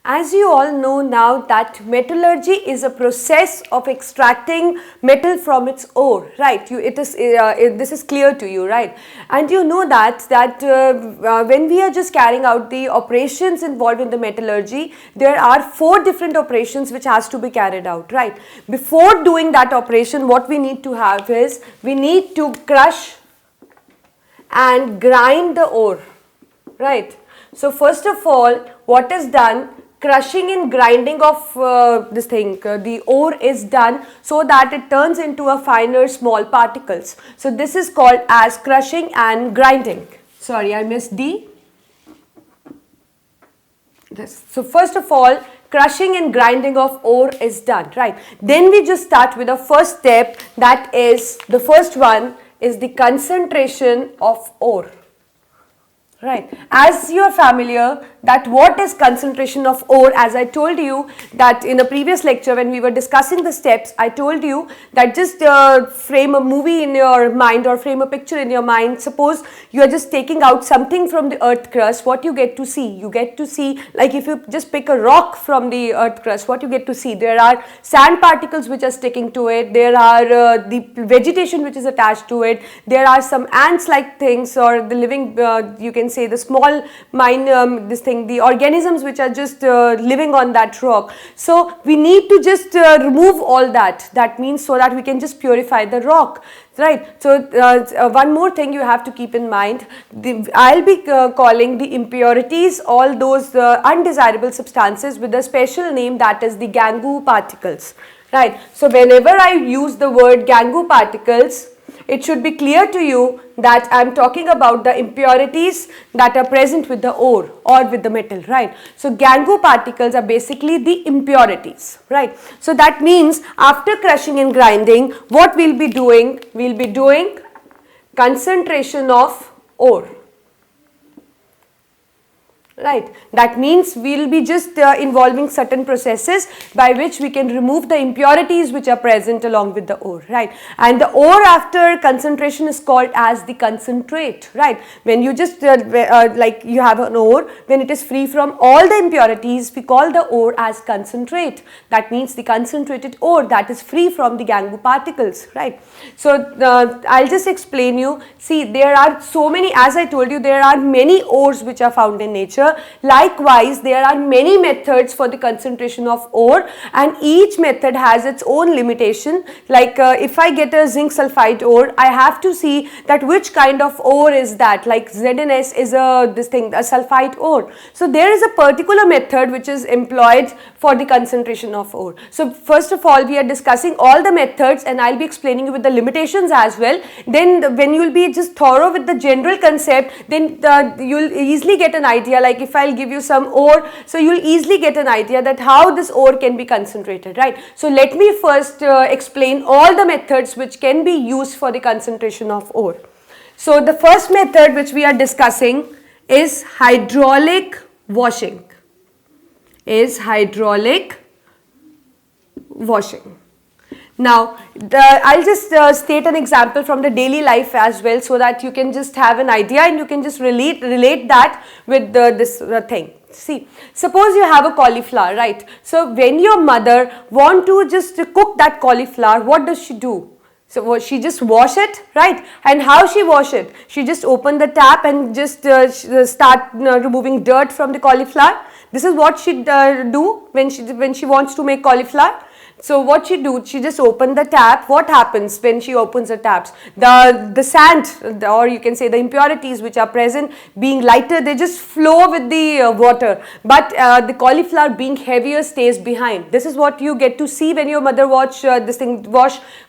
As you all know now that metallurgy is a process of extracting metal from its ore, right? This is clear to you, right? And you know that when we are just carrying out the operations involved in the metallurgy, there are 4 different operations which has to be carried out, right? Before doing that operation, what we need to have is we need to crush and grind the ore, right? So first of all, what is done? Crushing and grinding of the ore is done so that it turns into a finer small particles. So this is called as crushing and grinding. Sorry, I missed D. This. So first of all, crushing and grinding of ore is done, right? Then we just start with the first step, that is the first one is the concentration of ore. Right. As you are familiar that what is concentration of ore, as I told you that in a previous lecture when we were discussing the steps, I told you that just frame a movie in your mind or frame a picture in your mind. Suppose you are just taking out something from the earth crust, what you get to see? You get to see, like if you just pick a rock from the earth crust, what you get to see? There are sand particles which are sticking to it, there are the vegetation which is attached to it, there are some ants like things or the living, you can say the small the organisms which are just living on that rock. So we need to just remove all that. That means so that we can just purify the rock, right? So one more thing you have to keep in mind, I'll be calling the impurities, all those undesirable substances, with a special name, that is the Gangu particles, right? So whenever I use the word Gangu particles, it should be clear to you that I am talking about the impurities that are present with the ore or with the metal, right? So Gangu particles are basically the impurities, right? So that means after crushing and grinding, what we'll be doing? We'll be doing concentration of ore. Right, that means we will be just involving certain processes by which we can remove the impurities which are present along with the ore, right? And the ore after concentration is called as the concentrate, right? When you just like you have an ore, when it is free from all the impurities, we call the ore as concentrate. That means the concentrated ore that is free from the Gangu particles, right? So I'll just explain you. See, there are so many, as I told you, there are many ores which are found in nature. Likewise, there are many methods for the concentration of ore, and each method has its own limitation. Like if I get a zinc sulfide ore, I have to see that which kind of ore is that. Like ZNS is a sulfide ore. So there is a particular method which is employed for the concentration of ore. So first of all, we are discussing all the methods, and I'll be explaining you with the limitations as well. Then when you will be just thorough with the general concept, then you'll easily get an idea. Like if I'll give you some ore, so you'll easily get an idea that how this ore can be concentrated, right? So let me first explain all the methods which can be used for the concentration of ore. So the first method which we are discussing is hydraulic washing. Now, I'll just state an example from the daily life as well, so that you can just have an idea and you can just relate that with this thing. See, suppose you have a cauliflower, right? So when your mother want to just cook that cauliflower, what does she do? So she just wash it, right? And how she wash it? She just open the tap and just start removing dirt from the cauliflower. This is what she do when she wants to make cauliflower. So what she do, she just open the tap. What happens when she opens the taps? The sand, or you can say the impurities which are present, being lighter, they just flow with the water. But the cauliflower being heavier stays behind. This is what you get to see when your mother wash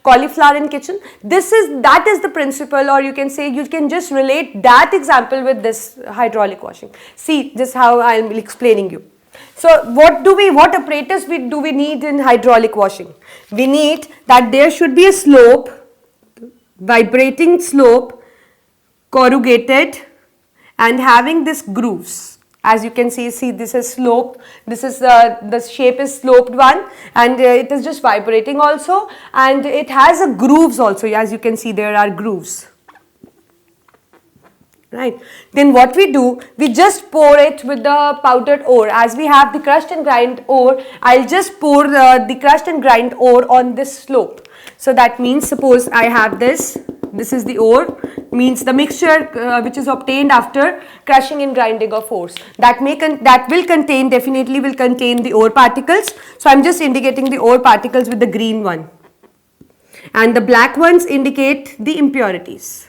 cauliflower in kitchen. That is the principle, or you can say you can just relate that example with this hydraulic washing. See, just how I am explaining you. So what apparatus do we need in hydraulic washing? We need that there should be a slope, vibrating slope, corrugated, and having this grooves. As you can see this is slope, this is the shape is sloped one, and it is just vibrating also, and it has a grooves also. As you can see, there are grooves. right? Then what we do, we just pour it with the powdered ore. As we have the crushed and grind ore, I'll just pour the crushed and grind ore on this slope. So that means, suppose I have this is the ore, means the mixture which is obtained after crushing and grinding of ores. That definitely will contain the ore particles. So I'm just indicating the ore particles with the green one. And the black ones indicate the impurities.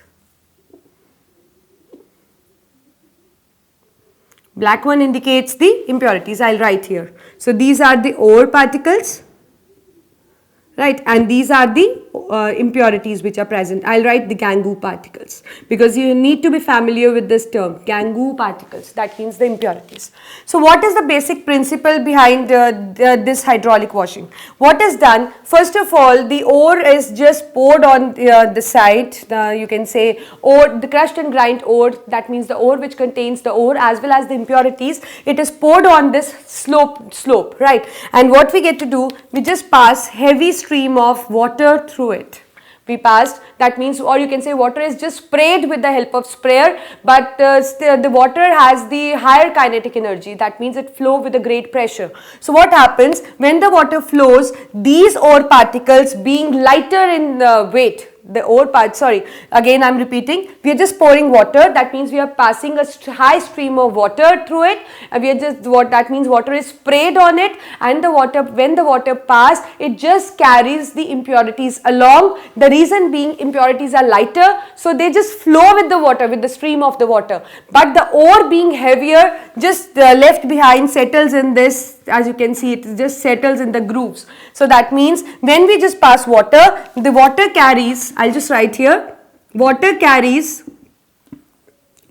Black one indicates the impurities. I'll write here. So these are the ore particles, right, and these are the impurities which are present. I'll write the Gangu particles because you need to be familiar with this term, Gangu particles. That means the impurities. So what is the basic principle behind this hydraulic washing? What is done? First of all, the ore is just poured on the side. You can say ore, the crushed and grind ore. That means the ore which contains the ore as well as the impurities. It is poured on this slope, right? And what we get to do, we just pass heavy stream of water through it. We passed, that means, or you can say water is just sprayed with the help of sprayer, but the water has the higher kinetic energy. That means it flows with a great pressure. So what happens when the water flows, these ore particles being lighter in weight, the ore part, sorry, again I'm repeating, we are just pouring water. That means we are passing a high stream of water through it. We are just, that means water is sprayed on it, and the water, when the water passes, it just carries the impurities along. The reason being, impurities are lighter, so they just flow with the water, with the stream of the water. But the ore being heavier, just left behind, settles in this. As you can see, it just settles in the grooves. So that means when we just pass water, the water carries, I'll just write here, water carries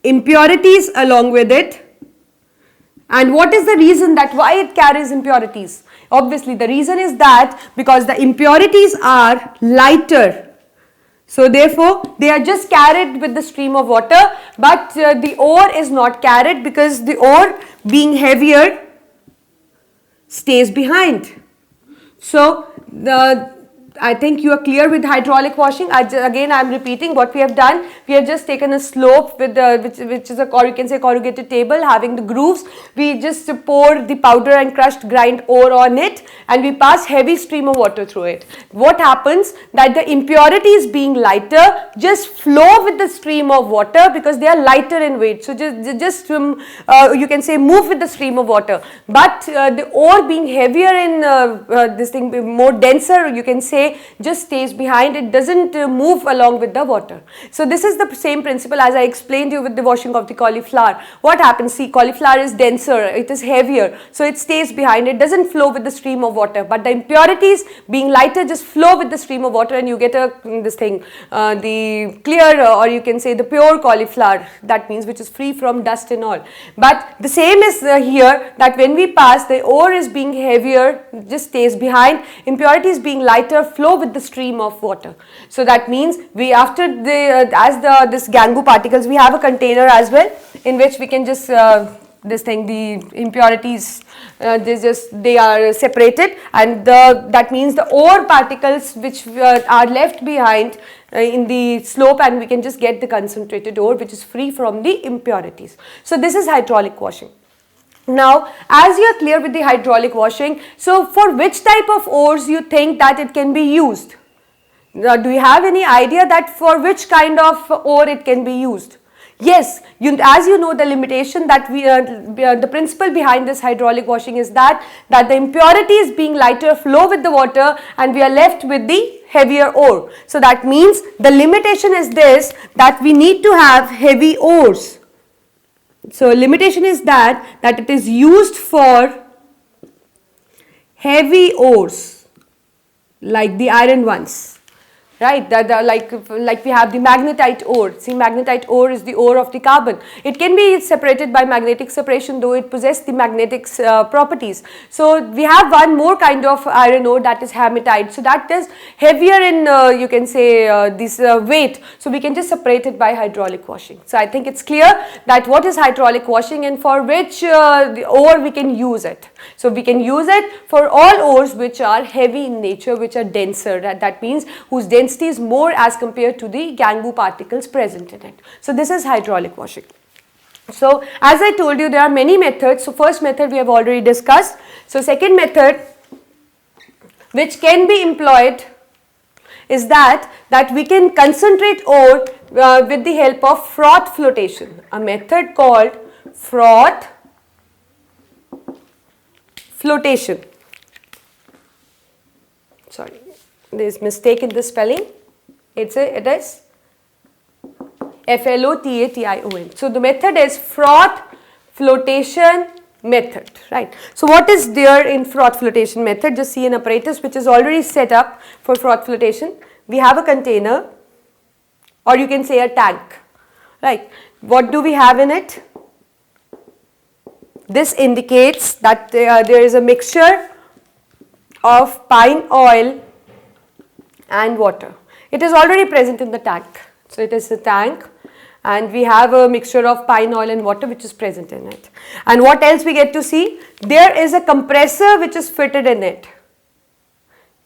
impurities along with it. And what is the reason that why it carries impurities? Obviously the reason is that because the impurities are lighter. So therefore they are just carried with the stream of water, but the ore is not carried because the ore being heavier stays behind. So I think you are clear with hydraulic washing. Again I am repeating what we have done. We have just taken a slope with which is a, or you can say, corrugated table having the grooves. We just pour the powder and crushed grind ore on it, and we pass heavy stream of water through it. What happens, that the impurities being lighter just flow with the stream of water because they are lighter in weight. So just you can say move with the stream of water. But the ore being heavier in this thing, more denser, you can say, just stays behind. It doesn't move along with the water. So this is the same principle as I explained you with the washing of the cauliflower. What happens? See, cauliflower is denser, it is heavier, so it stays behind. It doesn't flow with the stream of water, but the impurities being lighter just flow with the stream of water, and you get the clear, or you can say the pure cauliflower. That means which is free from dust and all. But the same is here, that when we pass, the ore is being heavier, just stays behind. Impurities being lighter flow with the stream of water. So that means we, after this Gangu particles, we have a container as well in which we can just the impurities they are separated, and that means the ore particles which are left behind in the slope, and we can just get the concentrated ore which is free from the impurities. So this is hydraulic washing. Now, as you are clear with the hydraulic washing, so for which type of ores you think that it can be used? Do you have any idea that for which kind of ore it can be used? Yes, as you know, the limitation that the principle behind this hydraulic washing is that the impurities being lighter flow with the water, and we are left with the heavier ore. So that means the limitation is this, that we need to have heavy ores. So limitation is that it is used for heavy ores like the iron ones, right? Like we have the magnetite ore. See, magnetite ore is the ore of the carbon. It can be separated by magnetic separation, though it possesses the magnetic properties. So we have one more kind of iron ore, that is hematite. So that is heavier in you can say this weight. So we can just separate it by hydraulic washing. So I think it's clear that what is hydraulic washing and for which the ore we can use it. So we can use it for all ores which are heavy in nature, which are denser. That means whose density density is more as compared to the gangu particles present in it. So this is hydraulic washing. So as I told you, there are many methods. So first method we have already discussed. So second method which can be employed is that we can concentrate ore with the help of froth flotation, a method called froth flotation. Sorry, there is mistake in the spelling. It is Flotation. So the method is froth flotation method, right? So what is there in froth flotation method? Just see an apparatus which is already set up for froth flotation. We have a container, or you can say a tank, right? What do we have in it? This indicates that there is a mixture of pine oil and water. It is already present in the tank. So it is a tank, and we have a mixture of pine oil and water which is present in it. And what else we get to see? There is a compressor which is fitted in it.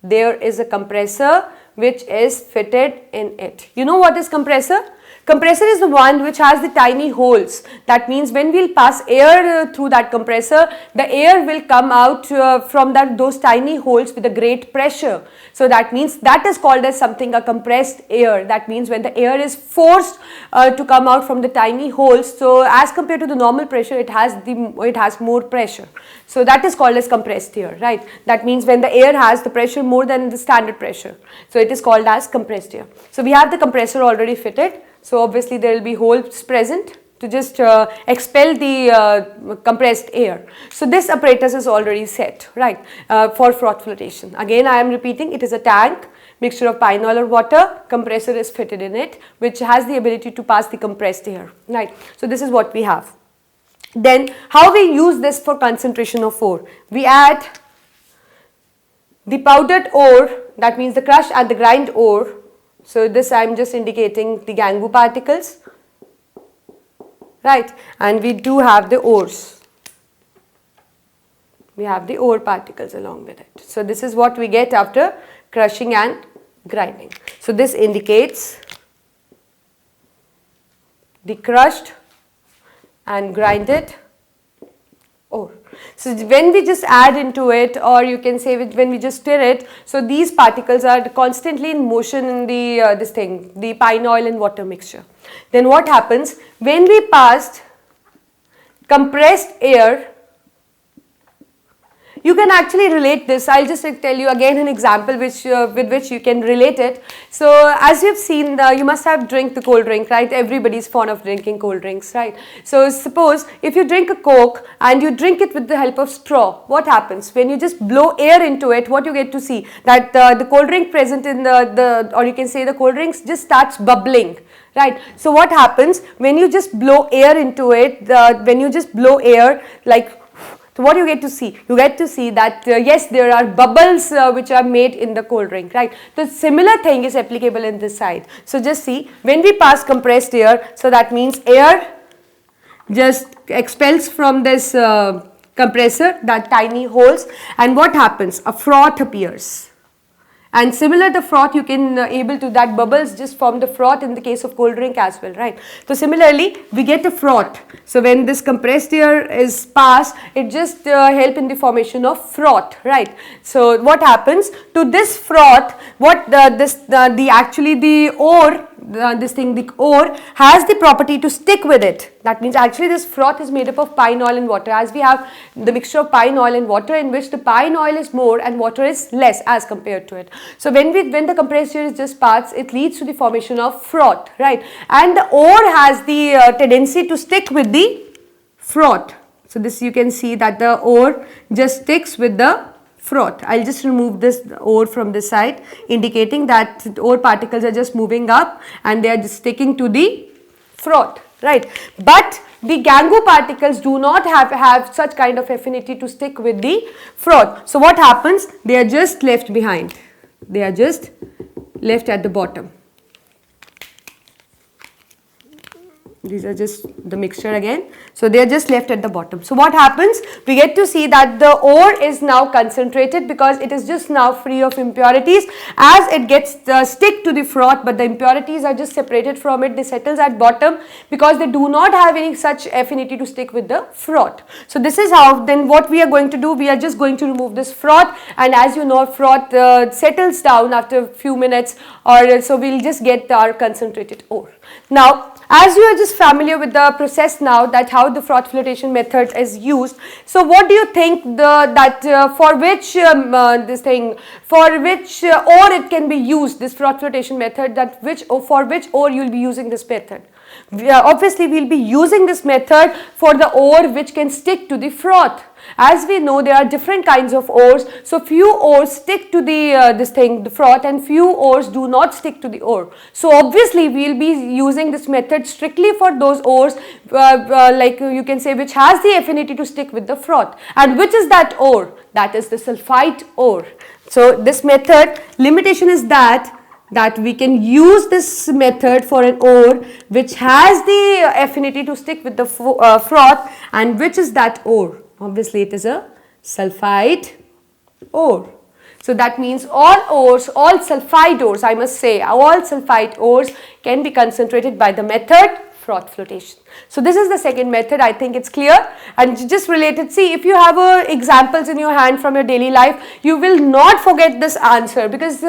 There is a compressor which is fitted in it. You know what is compressor? Compressor is the one which has the tiny holes. That means when we will pass air through that compressor, the air will come out from those tiny holes with a great pressure. So that means that is called as something a compressed air. That means when the air is forced to come out from the tiny holes, so as compared to the normal pressure, it has more pressure. So that is called as compressed air, right? That means when the air has the pressure more than the standard pressure. So it is called as compressed air. So we have the compressor already fitted. So obviously there will be holes present to just expel the compressed air. So this apparatus is already set, right, for froth flotation. Again I am repeating, it is a tank, mixture of pine oil or water, compressor is fitted in it which has the ability to pass the compressed air, right. So this is what we have. Then how we use this for concentration of ore? We add the powdered ore, that means the crushed and the grind ore. So this I am just indicating the gangu particles, right, and we do have the ores. We have the ore particles along with it. So this is what we get after crushing and grinding. So this indicates the crushed and grinded ore. So when we just add into it, or you can say when we just stir it, so these particles are constantly in motion in the the pine oil and water mixture. Then what happens when we passed compressed air? You can actually relate this. I'll just tell you again an example with which you can relate it. So as you've seen, you must have drank the cold drink, right? Everybody's fond of drinking cold drinks, right? So suppose if you drink a Coke and you drink it with the help of straw, what happens? When you just blow air into it, what you get to see? That the cold drink present in or you can say the cold drinks just starts bubbling. Right. So what happens when you just blow air into it, when you just blow air like, so what you get to see? You get to see that yes, there are bubbles which are made in the cold drink, right? The similar thing is applicable in this side. So just see, when we pass compressed air, so that means air just expels from this compressor, that tiny holes, and what happens? A froth appears. And similar the froth, you can able to, that bubbles just form the froth in the case of cold drink as well, right? So similarly, we get a froth. So when this compressed air is passed, it just help in the formation of froth, right? So what happens to this froth? What actually the ore, the ore has the property to stick with it. That means actually this froth is made up of pine oil and water, as we have the mixture of pine oil and water in which the pine oil is more and water is less as compared to it. So when the compressed air is just passed, it leads to the formation of froth, right? And the ore has the tendency to stick with the froth. So this you can see that the ore just sticks with the froth. I'll just remove this ore from this side, indicating that ore particles are just moving up and they are just sticking to the froth, right? But the gangu particles do not have such kind of affinity to stick with the froth. So what happens? They are just left behind. They are just left at the bottom. These are just the mixture again. So they are just left at the bottom. So what happens? We get to see that the ore is now concentrated because it is just now free of impurities. As it gets stick to the froth, but the impurities are just separated from it. They settles at bottom because they do not have any such affinity to stick with the froth. So this is how. Then what we are going to do? We are just going to remove this froth, and as you know, froth settles down after a few minutes, or so we'll just get our concentrated ore. Now, as you are just familiar with the process now, that how the froth flotation method is used. So what do you think for which ore it can be used, this froth flotation method, for which ore you will be using this method? Obviously we will be using this method for the ore which can stick to the froth. As we know, there are different kinds of ores. So few ores stick to the froth, and few ores do not stick to the ore. So obviously we will be using this method strictly for those ores like you can say which has the affinity to stick with the froth. And which is that ore? That is the sulfite ore. So this method limitation is that we can use this method for an ore which has the affinity to stick with the froth. And which is that ore? Obviously it is a sulfide ore. So that means all ores, all sulfide ores, I must say, all sulfide ores can be concentrated by the method froth flotation. So this is the second method. I think it's clear, and just related. See, if you have examples in your hand from your daily life, you will not forget this answer, because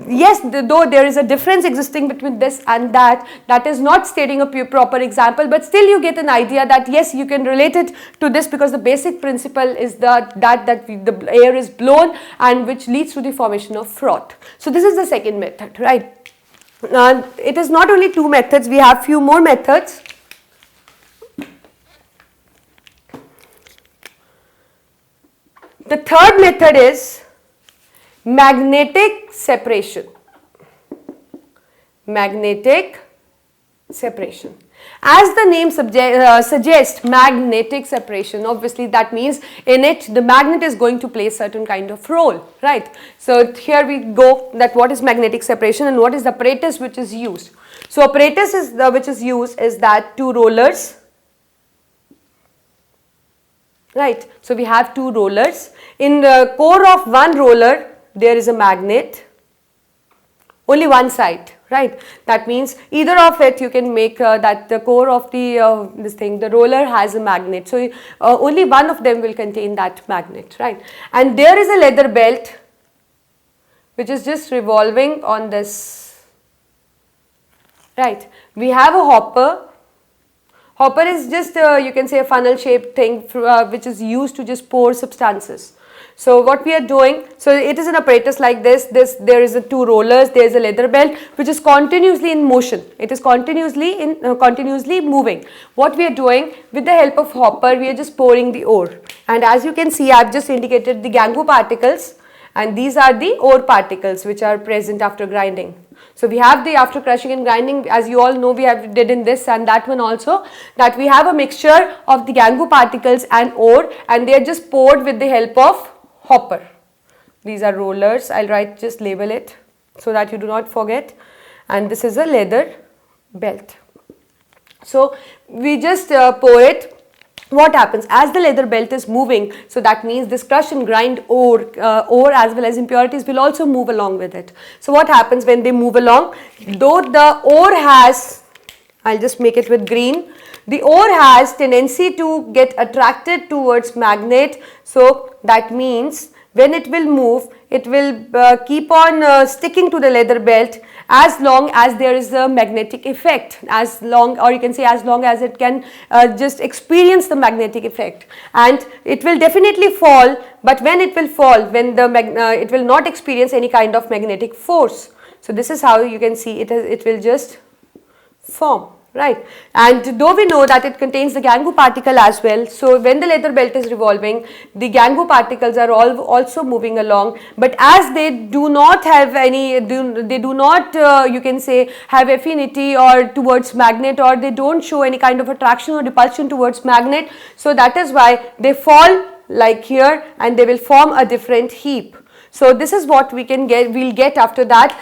yes, though there is a difference existing between this and that is not stating a proper example, but still you get an idea that yes, you can relate it to this, because the basic principle is that the air is blown and which leads to the formation of froth. So this is the second method, right? It is not only two methods, we have few more methods. The third method is magnetic separation. Magnetic separation. As the name suggests, magnetic separation, obviously that means in it the magnet is going to play certain kind of role, right? So here we go, that what is magnetic separation and what is the apparatus which is used. So apparatus is which is used is that two rollers, right? So we have two rollers. In the core of one roller there is a magnet, only one side, right? That means either of it you can make that the core of the the roller has a magnet. So only one of them will contain that magnet, right? And there is a leather belt which is just revolving on this, right? We have a hopper. Hopper is just you can say a funnel shaped thing which is used to just pour substances. So what we are doing, so it is an apparatus like this, there is a two rollers, there is a leather belt which is continuously in motion. It is continuously moving. What we are doing, with the help of hopper, we are just pouring the ore. And as you can see, I have just indicated the gangu particles, and these are the ore particles which are present after grinding. So we have the after crushing and grinding, as you all know, we did in this and that one also, that we have a mixture of the gangu particles and ore, and they are just poured with the help of hopper. These are rollers. I'll just label it so that you do not forget. And this is a leather belt. So we just pour it. What happens as the leather belt is moving? So that means this crush and grind ore as well as impurities will also move along with it. So what happens when they move along? Though the ore has, I'll just make it with green. The ore has tendency to get attracted towards magnet. So that means when it will move, it will keep on sticking to the leather belt as long as there is a magnetic effect, as long, or you can say as long as it can just experience the magnetic effect. And it will definitely fall, but when it will fall, when it will not experience any kind of magnetic force. So this is how you can see it will just form. Right, and though we know that it contains the gangu particle as well, so when the leather belt is revolving, the gangu particles are also moving along, but as they do not have any, they do not you can say have affinity or towards magnet, or they don't show any kind of attraction or repulsion towards magnet, so that is why they fall like here and they will form a different heap. So this is what we'll get after that,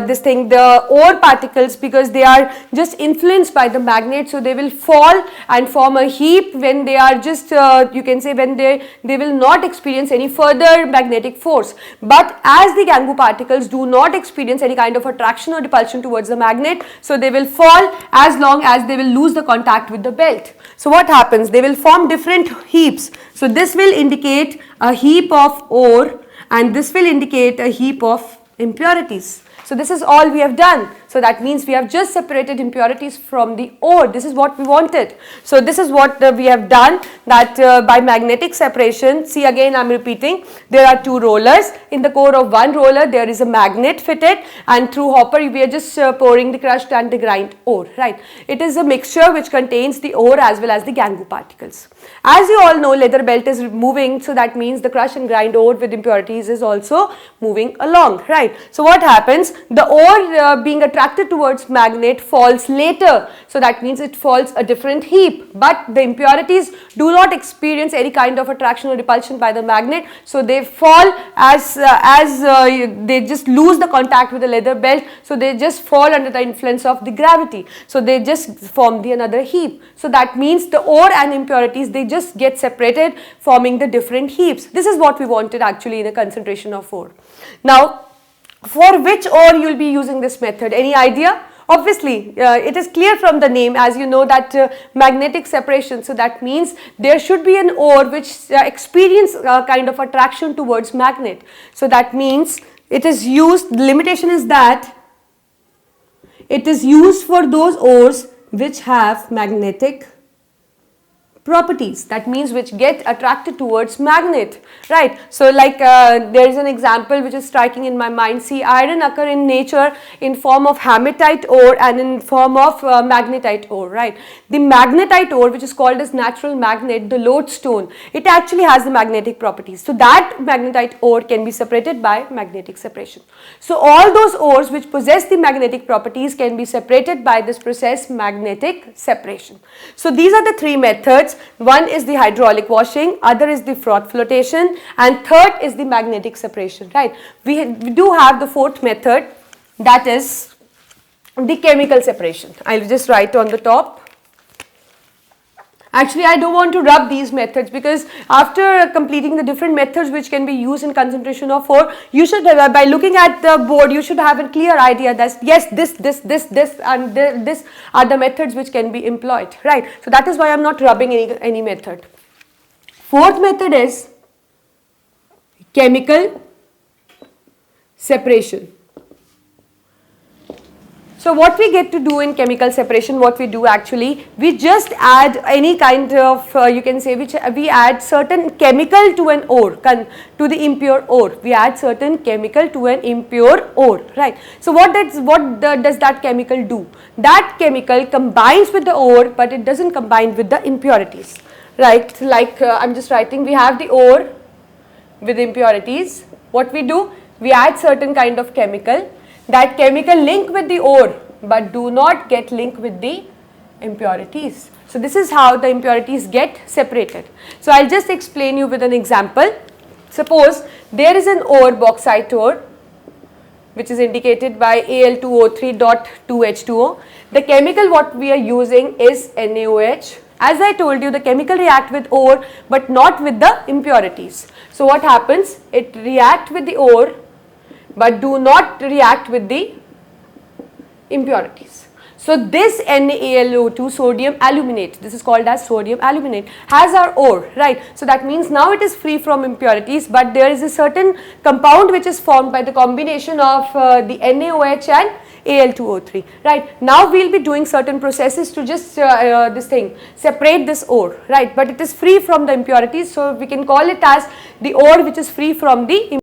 this thing, the ore particles, because they are just influenced by the magnet, so they will fall and form a heap when they are just, you can say, when they will not experience any further magnetic force. But as the Gangu particles do not experience any kind of attraction or repulsion towards the magnet, so they will fall as long as they will lose the contact with the belt. So what happens? They will form different heaps. So this will indicate a heap of ore and this will indicate a heap of impurities. So this is all we have done. So that means we have just separated impurities from the ore. This is what we wanted. So this is what we have done, that by magnetic separation. See, again I am repeating, there are two rollers. In the core of one roller there is a magnet fitted, and through hopper we are just pouring the crushed and the grind ore, right. It is a mixture which contains the ore as well as the Gangu particles. As you all know, leather belt is moving, so that means the crush and grind ore with impurities is also moving along, right. So what happens? The ore being attracted towards magnet falls later, so that means it falls a different heap, but the impurities do not experience any kind of attraction or repulsion by the magnet, so they fall as they just lose the contact with the leather belt, so they just fall under the influence of the gravity, so they just form the another heap. So that means the ore and impurities, they just get separated, forming the different heaps. This is what we wanted actually in a concentration of ore. Now, for which ore you will be using this method? Any idea? Obviously, it is clear from the name, as you know, that magnetic separation. So that means there should be an ore which experience kind of attraction towards magnet. So that means it is used, the limitation is that it is used for those ores which have magnetic properties, that means which get attracted towards magnet, right. So like there is an example which is striking in my mind. See, iron occur in nature in form of hematite ore and in form of magnetite ore, right. The magnetite ore, which is called as natural magnet, the lodestone, it actually has the magnetic properties. So that magnetite ore can be separated by magnetic separation. So all those ores which possess the magnetic properties can be separated by this process, magnetic separation. So these are the three methods. One is the hydraulic washing, other is the froth flotation, and third is the magnetic separation, right. We do have the fourth method, that is the chemical separation. I will just write on the top. Actually, I don't want to rub these methods, because after completing the different methods which can be used in concentration of ore, you should, by looking at the board, you should have a clear idea that yes, this and this are the methods which can be employed, right. So that is why I am not rubbing any method. Fourth method is chemical separation. So what we get to do in chemical separation, what we do actually, we just add any kind of, you can say, which we add certain chemical to an ore, to the impure ore. We add certain chemical to an impure ore, right. So what does that chemical do? That chemical combines with the ore, but it doesn't combine with the impurities, right. Like I'm just writing, we have the ore with impurities. What we do? We add certain kind of chemical. That chemical link with the ore but do not get linked with the impurities. So this is how the impurities get separated. So I'll just explain you with an example. Suppose there is an ore, bauxite ore, which is indicated by Al2O3.2H2O. The chemical what we are using is NaOH. As I told you, the chemical react with ore but not with the impurities. So what happens? It react with the ore but do not react with the impurities. So this NaAlO2, sodium aluminate, this is called as sodium aluminate, has our ore, right. So that means now it is free from impurities, but there is a certain compound which is formed by the combination of the NaOH and Al2O3, right. Now we will be doing certain processes to just separate this ore, right, but it is free from the impurities, so we can call it as the ore which is free from the impurities.